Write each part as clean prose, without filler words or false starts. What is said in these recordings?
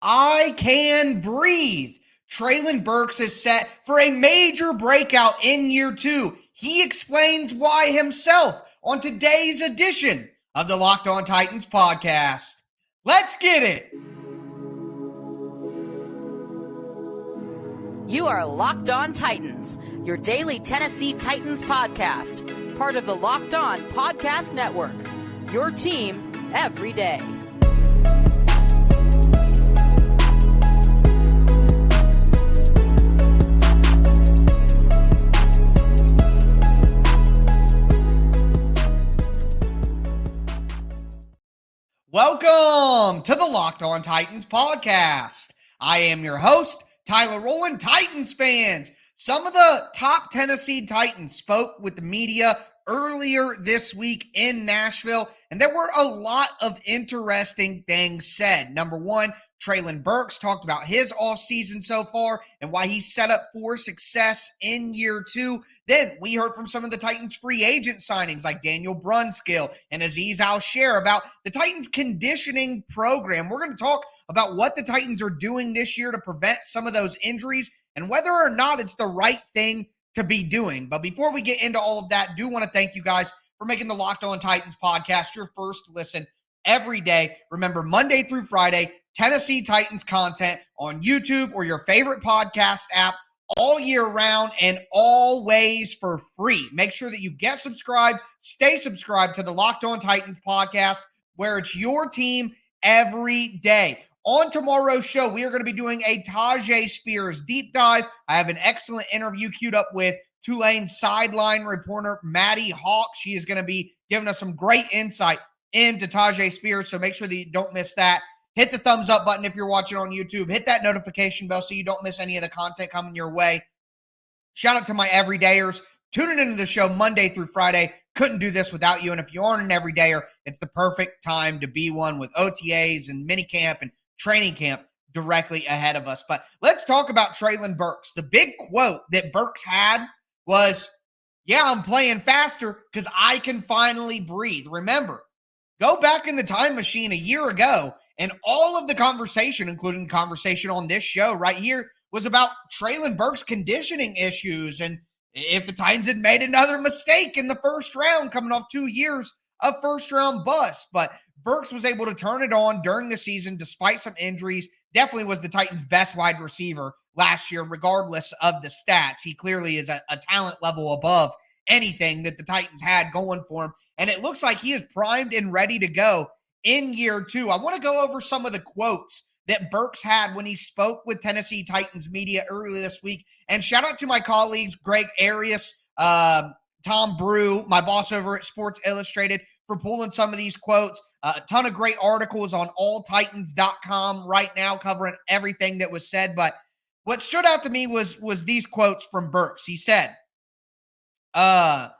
I can breathe. Treylon Burks is set for a major breakout in year two. He explains why himself on today's edition of the Locked On Titans podcast. Let's get it. You are Locked On Titans, your daily Tennessee Titans podcast, part of the Locked On Podcast Network, your team every day. Welcome to the Locked On Titans podcast. I am your host, Tyler Rowland. Titans fans, some of the top Tennessee Titans spoke with the media earlier this week in Nashville, and there were a lot of interesting things said. Number one, Treylon Burks talked about his offseason so far and why he's set up for success in year two. Then we heard from some of the Titans free agent signings like Daniel Brunskill and Azeez Al-Shaair about the Titans conditioning program. We're going to talk about what the Titans are doing this year to prevent some of those injuries and whether or not it's the right thing to be doing. But before we get into all of that, I do want to thank you guys for making the Locked On Titans podcast your first listen every day. Remember, Monday through Friday, Tennessee Titans content on YouTube or your favorite podcast app all year round and always for free. Make sure that you get subscribed, stay subscribed to the Locked On Titans podcast, where it's your team every day. On tomorrow's show, we are going to be doing a Tyjae Spears deep dive. I have an excellent interview queued up with Tulane sideline reporter Maddie Hawk. She is going to be giving us some great insight into Tyjae Spears, so make sure that you don't miss that. Hit the thumbs up button if you're watching on YouTube. Hit that notification bell so you don't miss any of the content coming your way. Shout out to my everydayers tuning into the show Monday through Friday. Couldn't do this without you. And if you aren't an everydayer, it's the perfect time to be one with OTAs and minicamp and training camp directly ahead of us. But let's talk about Treylon Burks. The big quote that Burks had was, "Yeah, I'm playing faster because I can finally breathe." Remember, go back in the time machine a year ago, and all of the conversation, including the conversation on this show right here, was about Treylon Burks' conditioning issues and if the Titans had made another mistake in the first round, coming off 2 years of first-round bust. But Burks was able to turn it on during the season despite some injuries. Definitely was the Titans' best wide receiver last year, regardless of the stats. He clearly is a talent level above anything that the Titans had going for him. And it looks like he is primed and ready to go in year two. I want to go over some of the quotes that Burks had when he spoke with Tennessee Titans media earlier this week. And shout out to my colleagues, Greg Arias, Tom Brew, my boss over at Sports Illustrated, for pulling some of these quotes. A ton of great articles on alltitans.com right now covering everything that was said. But what stood out to me was these quotes from Burks. He said, "That's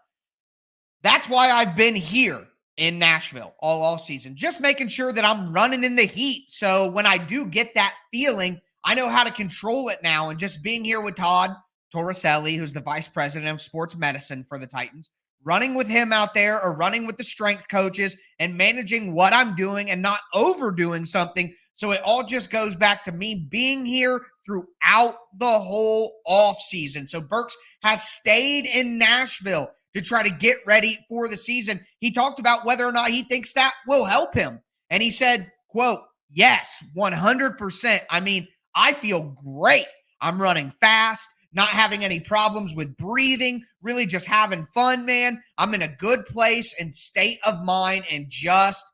why I've been here in Nashville all season, just making sure that I'm running in the heat. So when I do get that feeling, I know how to control it now. And just being here with Todd Torricelli, who's the vice president of sports medicine for the Titans, running with him out there or running with the strength coaches and managing what I'm doing and not overdoing something. So it all just goes back to me being here throughout the whole offseason." So Burks has stayed in Nashville to try to get ready for the season. He talked about whether or not he thinks that will help him. And he said, quote, "Yes, 100%. I mean, I feel great. I'm running fast, not having any problems with breathing, really just having fun, man. I'm in a good place and state of mind and just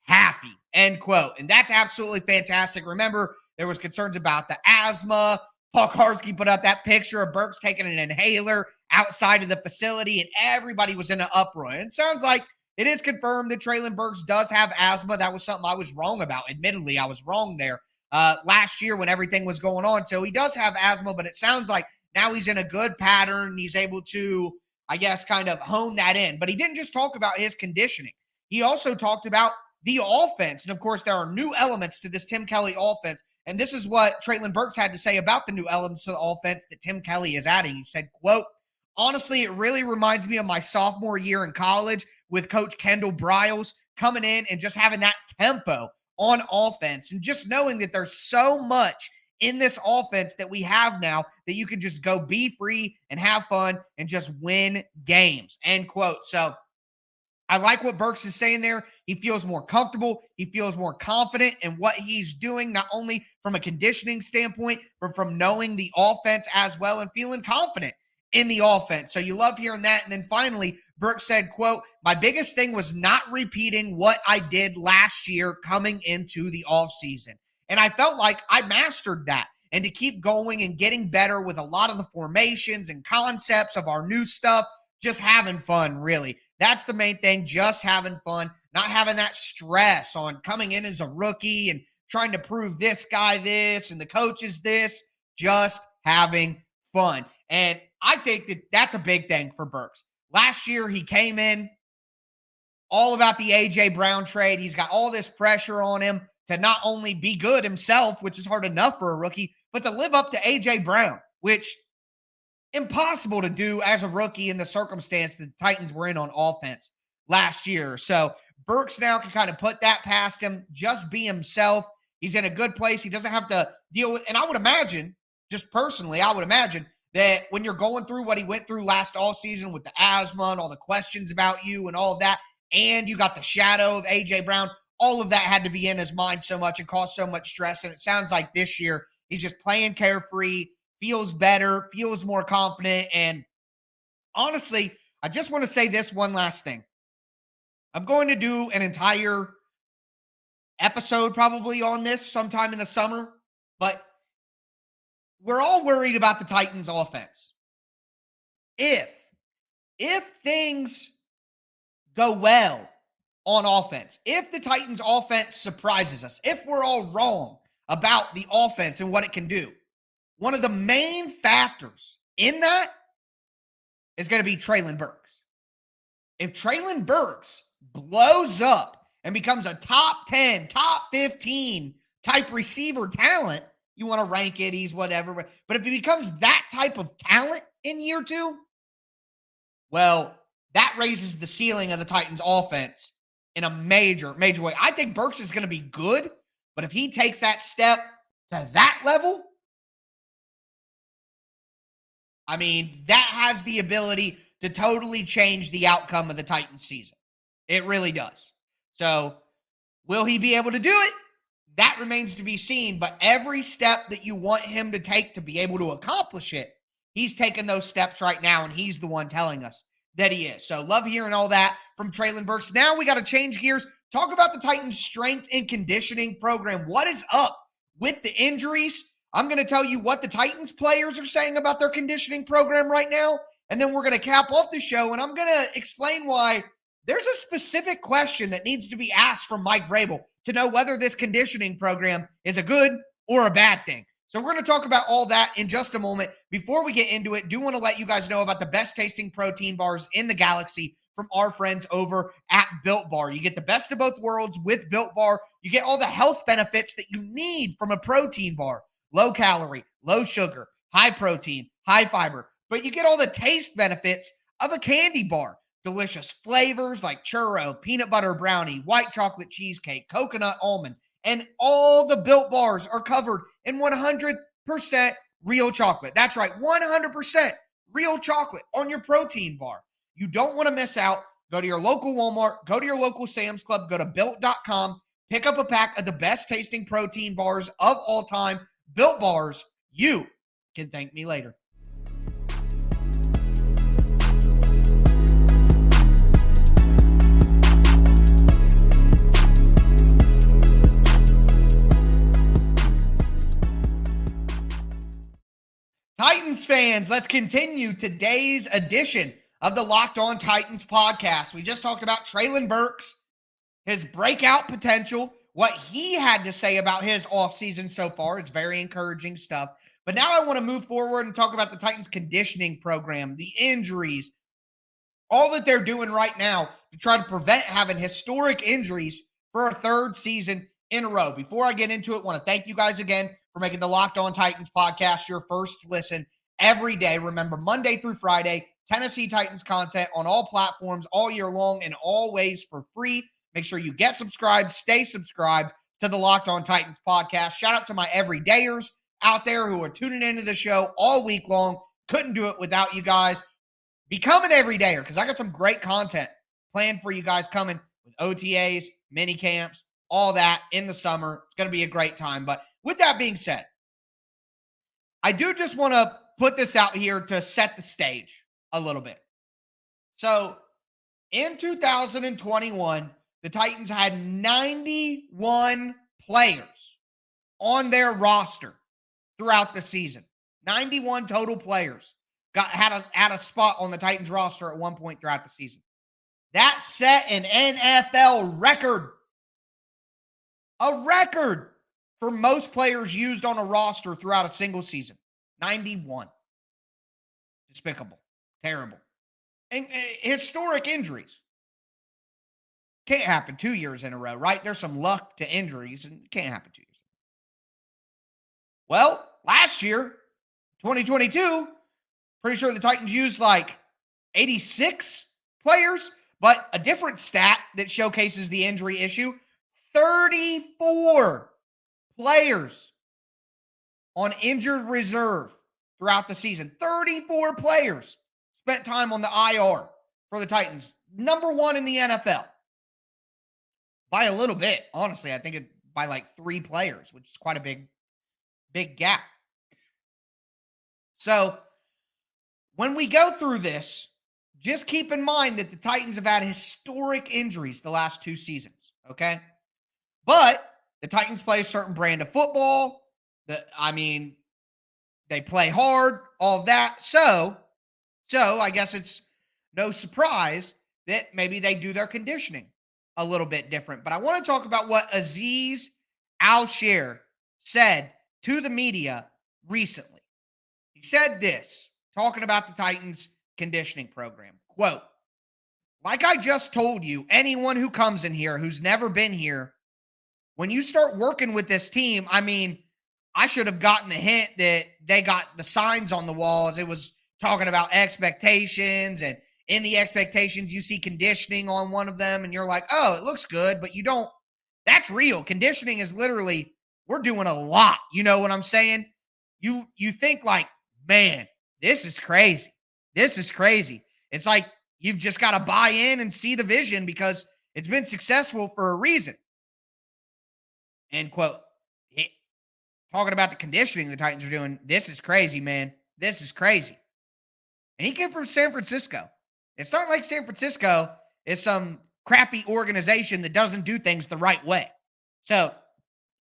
happy," end quote. And that's absolutely fantastic. Remember, there was concerns about the asthma. Paul Karski put out that picture of Burks taking an inhaler outside of the facility, and everybody was in an uproar. And it sounds like it is confirmed that Treylon Burks does have asthma. That was something I was wrong about. Admittedly, I was wrong there last year when everything was going on. So he does have asthma, but it sounds like now he's in a good pattern. He's able to, I guess, kind of hone that in. But he didn't just talk about his conditioning. He also talked about the offense. And, of course, there are new elements to this Tim Kelly offense. And this is what Treylon Burks had to say about the new elements to the offense that Tim Kelly is adding. He said, quote, "Honestly, it really reminds me of my sophomore year in college with Coach Kendall Briles coming in and just having that tempo on offense. And just knowing that there's so much in this offense that we have now that you can just go be free and have fun and just win games, end quote. So I like what Burks is saying there. He feels more comfortable. He feels more confident in what he's doing, not only from a conditioning standpoint, but from knowing the offense as well and feeling confident in the offense. So you love hearing that. And then finally, Burks said, quote, "My biggest thing was not repeating what I did last year coming into the offseason. And I felt like I mastered that. And to keep going and getting better with a lot of the formations and concepts of our new stuff, just having fun, really. That's the main thing, just having fun, not having that stress on coming in as a rookie and trying to prove this guy this and the coaches this, just having fun." And I think that that's a big thing for Burks. Last year, he came in all about the A.J. Brown trade. He's got all this pressure on him to not only be good himself, which is hard enough for a rookie, but to live up to A.J. Brown, which impossible to do as a rookie in the circumstance that the Titans were in on offense last year. So Burks now can kind of put that past him, just be himself. He's in a good place. He doesn't have to deal with, and I would imagine, just personally, I would imagine that when you're going through what he went through last offseason with the asthma and all the questions about you and all of that, and you got the shadow of A.J. Brown, all of that had to be in his mind so much and cause so much stress. And it sounds like this year he's just playing carefree, feels better, feels more confident. And honestly, I just want to say this one last thing. I'm going to do an entire episode probably on this sometime in the summer, but we're all worried about the Titans offense. If things go well on offense, if the Titans offense surprises us, if we're all wrong about the offense and what it can do, one of the main factors in that is going to be Treylon Burks. If Treylon Burks blows up and becomes a top 10, top 15 type receiver talent, you want to rank it, he's whatever. But if he becomes that type of talent in year two, well, that raises the ceiling of the Titans offense in a major, major way. I think Burks is going to be good, but if he takes that step to that level, I mean, that has the ability to totally change the outcome of the Titans season. It really does. So will he be able to do it? That remains to be seen. But every step that you want him to take to be able to accomplish it, he's taking those steps right now, and he's the one telling us that he is. So love hearing all that from Treylon Burks. Now we got to change gears. Talk about the Titans strength and conditioning program. What is up with the injuries? I'm going to tell you what the Titans players are saying about their conditioning program right now, and then we're going to cap off the show, and I'm going to explain why there's a specific question that needs to be asked from Mike Vrabel to know whether this conditioning program is a good or a bad thing. So we're going to talk about all that in just a moment. Before we get into it, do want to let you guys know about the best tasting protein bars in the galaxy from our friends over at Built Bar. You get the best of both worlds with Built Bar. You get all the health benefits that you need from a protein bar. Low calorie, low sugar, high protein, high fiber. But you get all the taste benefits of a candy bar. Delicious flavors like churro, peanut butter brownie, white chocolate cheesecake, coconut almond, and all the Built Bars are covered in 100% real chocolate. That's right, 100% real chocolate on your protein bar. You don't want to miss out. Go to your local Walmart, go to your local Sam's Club, go to Built.com, pick up a pack of the best tasting protein bars of all time. Built Bars, you can thank me later. Titans fans, let's continue today's edition of the Locked On Titans podcast. We just talked about Treylon Burks, his breakout potential, what he had to say about his offseason so far. It's very encouraging stuff. But now I want to move forward and talk about the Titans conditioning program, the injuries, all that they're doing right now to try to prevent having historic injuries for a third season in a row. Before I get into it, I want to thank you guys again for making the Locked On Titans podcast your first listen every day. Remember, Monday through Friday, Tennessee Titans content on all platforms all year long and always for free. Make sure you get subscribed, stay subscribed to the Locked On Titans podcast. Shout out to my everydayers out there who are tuning into the show all week long. Couldn't do it without you guys. Become an everydayer because I got some great content planned for you guys coming with OTAs, mini camps, all that in the summer. It's going to be a great time. But with that being said, I do just want to put this out here to set the stage a little bit. So in 2021, the Titans had 91 players on their roster throughout the season. 91 total players had a spot on the Titans roster at one point throughout the season. That set an NFL record. A record for most players used on a roster throughout a single season. 91. Despicable. Terrible. And historic injuries. Can't happen 2 years in a row, right? There's some luck to injuries, and it can't happen 2 years. Well, last year, 2022, pretty sure the Titans used like 86 players, but a different stat that showcases the injury issue, 34 players on injured reserve throughout the season. 34 players spent time on the IR for the Titans. Number one in the NFL. By a little bit, honestly. I think by like 3 players, which is quite a big gap. So when we go through this, just keep in mind that the Titans have had historic injuries the last 2 seasons, okay? But the Titans play a certain brand of football. They play hard, all of that. So I guess it's no surprise that maybe they do their conditioning a little bit different. But I want to talk about what Azeez Al-Shaair said to the media recently. He said this, talking about the Titans conditioning program. Quote, like I just told you, anyone who comes in here who's never been here, when you start working with this team, I should have gotten the hint that they got the signs on the walls. It was talking about expectations, and in the expectations, you see conditioning on one of them, and you're like, oh, it looks good, but you don't. That's real. Conditioning is literally, we're doing a lot. You know what I'm saying? You think like, man, this is crazy. This is crazy. It's like you've just got to buy in and see the vision because it's been successful for a reason. End quote. Talking about the conditioning the Titans are doing, this is crazy, man. This is crazy. And he came from San Francisco. It's not like San Francisco is some crappy organization that doesn't do things the right way. So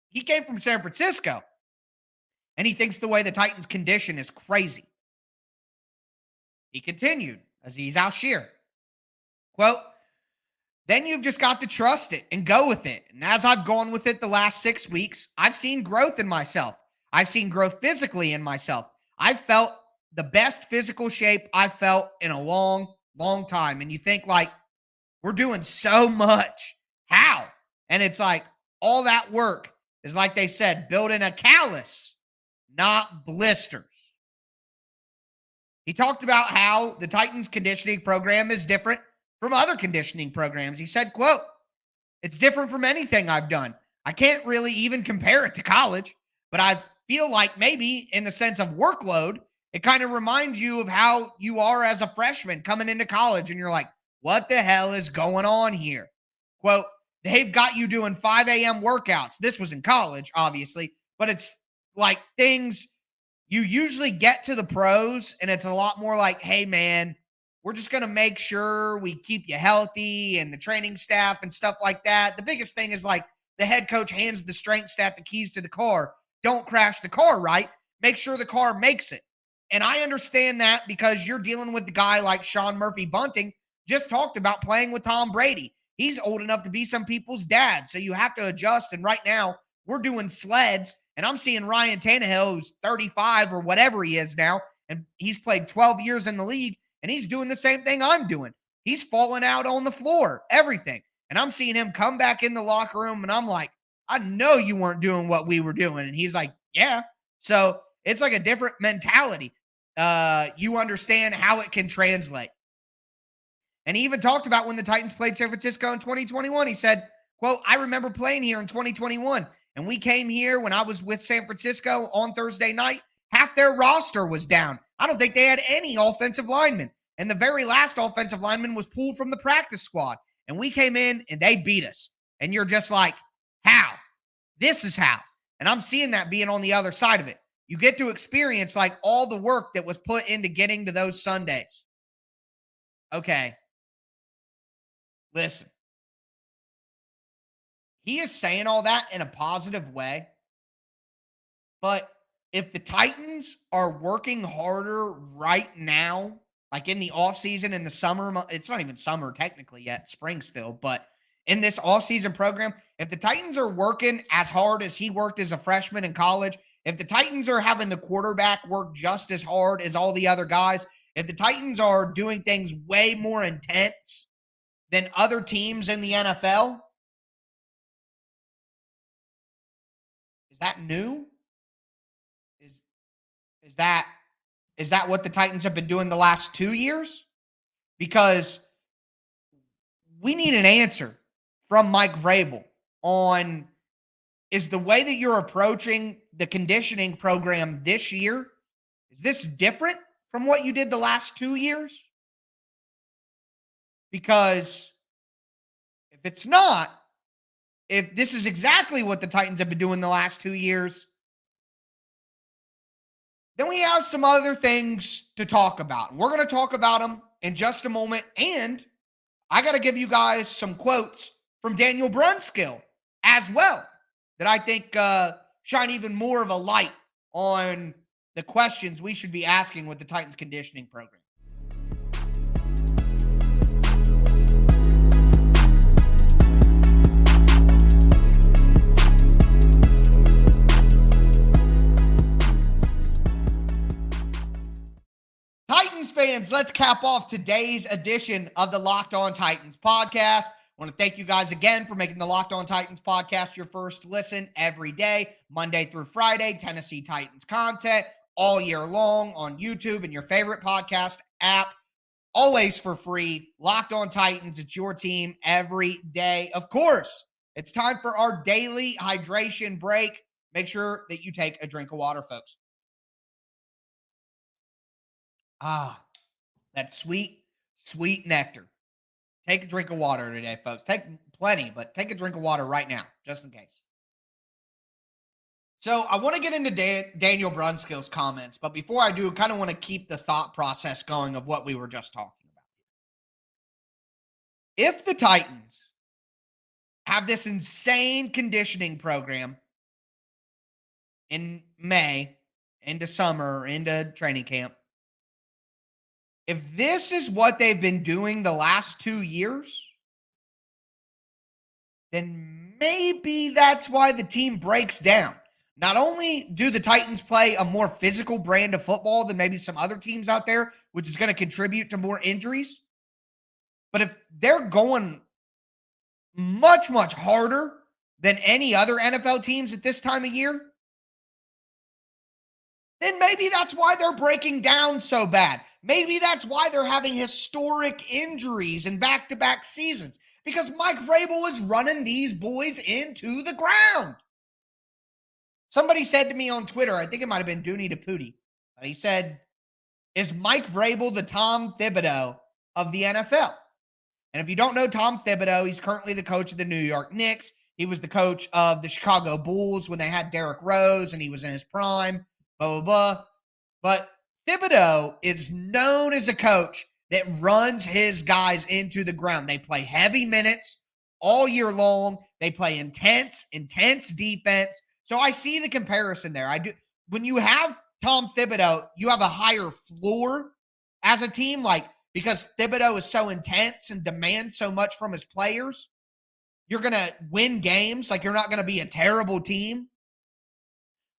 he came from San Francisco, and he thinks the way the Titans condition is crazy. He continued, Azeez Al-Shaair, quote, then you've just got to trust it and go with it. And as I've gone with it the last 6 weeks, I've seen growth in myself. I've seen growth physically in myself. I've felt the best physical shape I've felt in a long, long time. And you think like, we're doing so much. How? And it's like, all that work is, like they said, building a callus, not blisters. He talked about how the Titans conditioning program is different from other conditioning programs. He said, quote, it's different from anything I've done. I can't really even compare it to college, but I feel like maybe in the sense of workload, it kind of reminds you of how you are as a freshman coming into college, and you're like, what the hell is going on here? Quote, they've got you doing 5 a.m. workouts. This was in college, obviously, but it's like things you usually get to the pros, and it's a lot more like, hey, man, we're just going to make sure we keep you healthy and the training staff and stuff like that. The biggest thing is like the head coach hands the strength staff the keys to the car. Don't crash the car, right? Make sure the car makes it. And I understand that because you're dealing with the guy like Sean Murphy Bunting, just talked about playing with Tom Brady. He's old enough to be some people's dad, so you have to adjust. And right now, we're doing sleds, and I'm seeing Ryan Tannehill, who's 35 or whatever he is now, and he's played 12 years in the league, and he's doing the same thing I'm doing. He's falling out on the floor, everything. And I'm seeing him come back in the locker room, and I'm like, I know you weren't doing what we were doing. And he's like, yeah. So it's like a different mentality. You understand how it can translate. And he even talked about when the Titans played San Francisco in 2021. He said, Quote, I remember playing here in 2021, and we came here when I was with San Francisco on Thursday night. Half their roster was down. I don't think they had any offensive linemen. And the very last offensive lineman was pulled from the practice squad. And we came in and they beat us. And you're just like, how? This is how. And I'm seeing that being on the other side of it. You get to experience like all the work that was put into getting to those Sundays. Okay. Listen. He is saying all that in a positive way. But if the Titans are working harder right now, like in the offseason, in the summer, it's not even summer technically yet, spring still, but in this offseason program, if the Titans are working as hard as he worked as a freshman in college, if the Titans are having the quarterback work just as hard as all the other guys, if the Titans are doing things way more intense than other teams in the NFL, is that new? Is that what the Titans have been doing the last 2 years? Because we need an answer from Mike Vrabel on, is the way that you're approaching the conditioning program this year, is this different from what you did the last 2 years? Because if it's not, if this is exactly what the Titans have been doing the last 2 years, then we have some other things to talk about. We're going to talk about them in just a moment. And I got to give you guys some quotes from Daniel Brunskill as well that I think shine even more of a light on the questions we should be asking with the Titans conditioning program. Titans fans, let's cap off today's edition of the Locked On Titans podcast. I want to thank you guys again for making the Locked On Titans podcast your first listen every day, Monday through Friday, Tennessee Titans content all year long on YouTube and your favorite podcast app, always for free. Locked On Titans, it's your team every day. Of course, it's time for our daily hydration break. Make sure that you take a drink of water, folks. That sweet, sweet nectar. Take a drink of water today, folks. Take plenty, but take a drink of water right now, just in case. So I want to get into Daniel Brunskill's comments, but before I do, I kind of want to keep the thought process going of what we were just talking about. If the Titans have this insane conditioning program in May, into summer, into training camp, if this is what they've been doing the last 2 years, then maybe that's why the team breaks down. Not only do the Titans play a more physical brand of football than maybe some other teams out there, which is going to contribute to more injuries, but if they're going much, much harder than any other NFL teams at this time of year, then maybe that's why they're breaking down so bad. Maybe that's why they're having historic injuries in back-to-back seasons, because Mike Vrabel is running these boys into the ground. Somebody said to me on Twitter, I think it might have been Dooney DePuty, he said, is Mike Vrabel the Tom Thibodeau of the NFL? And if you don't know Tom Thibodeau, he's currently the coach of the New York Knicks. He was the coach of the Chicago Bulls when they had Derrick Rose and he was in his prime. Blah, blah, blah. But Thibodeau is known as a coach that runs his guys into the ground. They play heavy minutes all year long. They play intense defense. So I see the comparison there. I do. When you have Tom Thibodeau, you have a higher floor as a team, like because Thibodeau is so intense and demands so much from his players. You're going to win games. Like you're not going to be a terrible team.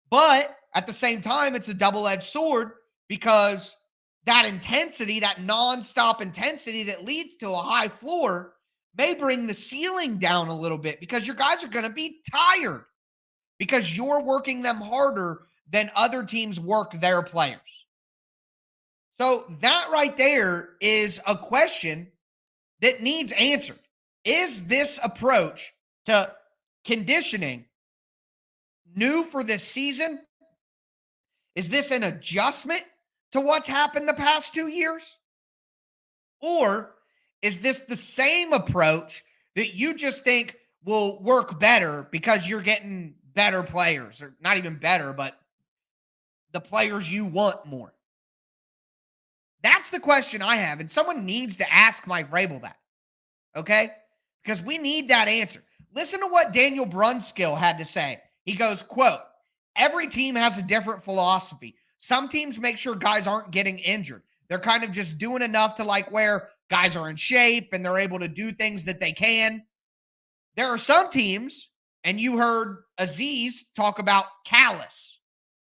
But at the same time, it's a double-edged sword because that intensity, that nonstop intensity that leads to a high floor may bring the ceiling down a little bit because your guys are going to be tired because you're working them harder than other teams work their players. So that right there is a question that needs answered. Is this approach to conditioning new for this season? Is this an adjustment to what's happened the past 2 years? Or is this the same approach that you just think will work better because you're getting better players, or not even better, but the players you want more? That's the question I have. And someone needs to ask Mike Vrabel that. Okay? Because we need that answer. Listen to what Daniel Brunskill had to say. He goes, quote, every team has a different philosophy. Some teams make sure guys aren't getting injured. They're kind of just doing enough to like where guys are in shape and they're able to do things that they can. There are some teams, and you heard Azeez talk about callus,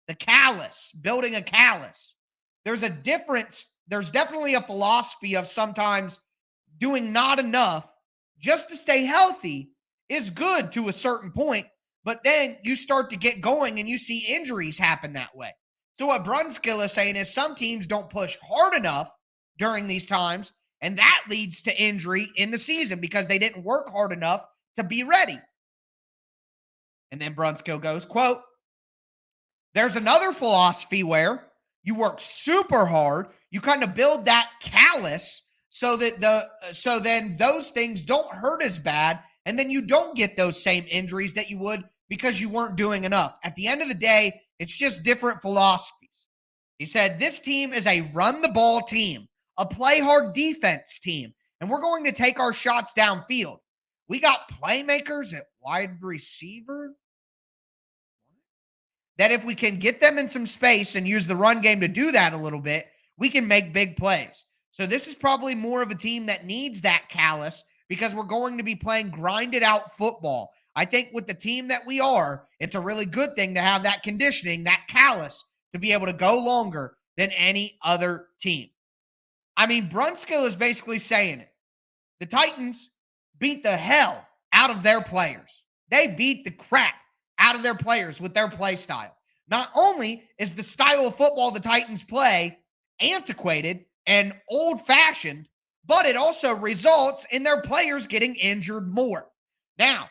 the callus, building a callus. There's a difference. There's definitely a philosophy of sometimes doing not enough just to stay healthy is good to a certain point, but then you start to get going and you see injuries happen that way. So what Brunskill is saying is some teams don't push hard enough during these times, and that leads to injury in the season because they didn't work hard enough to be ready. And then Brunskill goes, quote, there's another philosophy where you work super hard, you kind of build that callus so then those things don't hurt as bad, and then you don't get those same injuries that you would because you weren't doing enough. At the end of the day, it's just different philosophies. He said, this team is a run-the-ball team, a play-hard defense team, and we're going to take our shots downfield. We got playmakers at wide receiver that if we can get them in some space and use the run game to do that a little bit, we can make big plays. So this is probably more of a team that needs that callus because we're going to be playing grinded out football. I think with the team that we are, it's a really good thing to have that conditioning, that callus, to be able to go longer than any other team. I mean, Brunskill is basically saying it. The Titans beat the hell out of their players. They beat the crap out of their players with their play style. Not only is the style of football the Titans play antiquated and old-fashioned, but it also results in their players getting injured more. Now,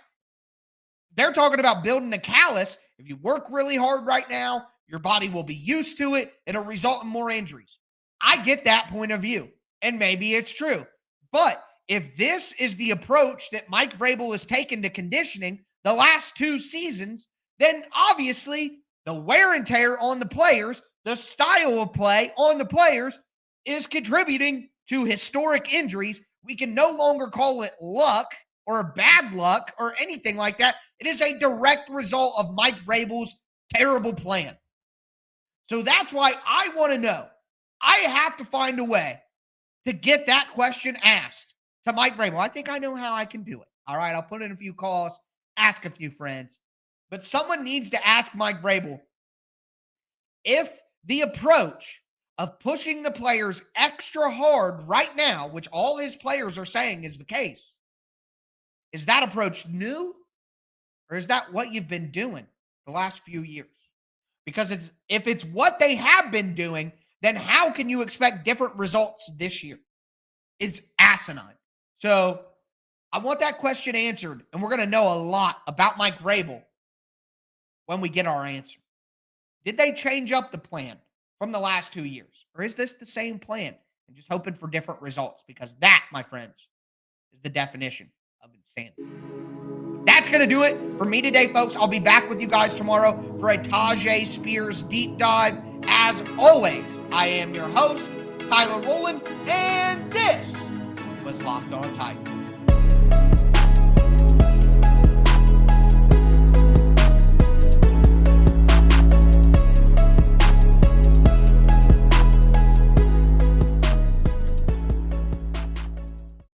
they're talking about building a callus. If you work really hard right now, your body will be used to it. It'll result in more injuries. I get that point of view, and maybe it's true. But if this is the approach that Mike Vrabel has taken to conditioning the last 2 seasons, then obviously the wear and tear on the players, the style of play on the players is contributing to historic injuries. We can no longer call it luck or bad luck or anything like that. It is a direct result of Mike Vrabel's terrible plan. So that's why I want to know. I have to find a way to get that question asked to Mike Vrabel. I think I know how I can do it. All right, I'll put in a few calls, ask a few friends. But someone needs to ask Mike Vrabel if the approach of pushing the players extra hard right now, which all his players are saying is the case, is that approach new? Or is that what you've been doing the last few years? Because if it's what they have been doing, then how can you expect different results this year? It's asinine. So I want that question answered, and we're going to know a lot about Mike Vrabel when we get our answer. Did they change up the plan from the last 2 years? Or is this the same plan and just hoping for different results? Because that, my friends, is the definition of insanity. That's going to do it for me today, folks. I'll be back with you guys tomorrow for a Tyjae Spears deep dive. As always, I am your host, Tyler Rowland, and this was Locked On Titans.